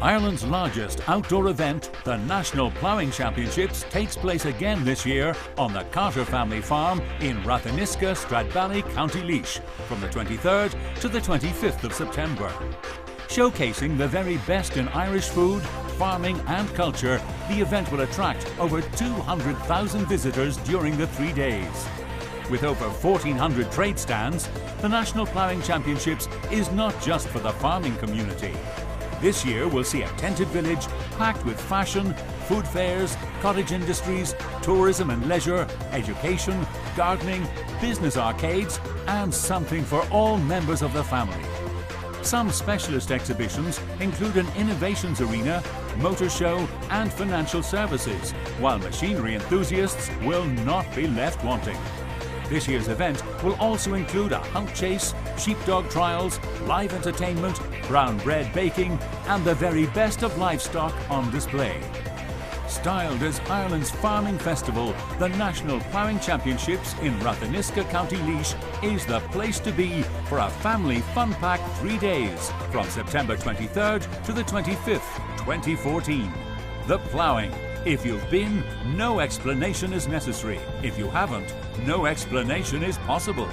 Ireland's largest outdoor event, the National Ploughing Championships, takes place again this year on the Carter family farm in Ratheniska, Stradbally, County Laois, from the 23rd to the 25th of September. Showcasing the very best in Irish food, farming and culture, the event will attract over 200,000 visitors during the 3 days. With over 1,400 trade stands, the National Ploughing Championships is not just for the farming community. This year will see a tented village packed with fashion, food fairs, cottage industries, tourism and leisure, education, gardening, business arcades, and something for all members of the family. Some specialist exhibitions include an innovations arena, motor show and financial services, while machinery enthusiasts will not be left wanting. This year's event will also include a hunt chase, sheepdog trials, live entertainment, brown bread baking and the very best of livestock on display. Styled as Ireland's farming festival, the National Ploughing Championships in Ratheniska, County Laois is the place to be for a family fun-packed 3 days from September 23rd to the 25th, 2014. The Ploughing. If you've been, no explanation is necessary. If you haven't, no explanation is possible.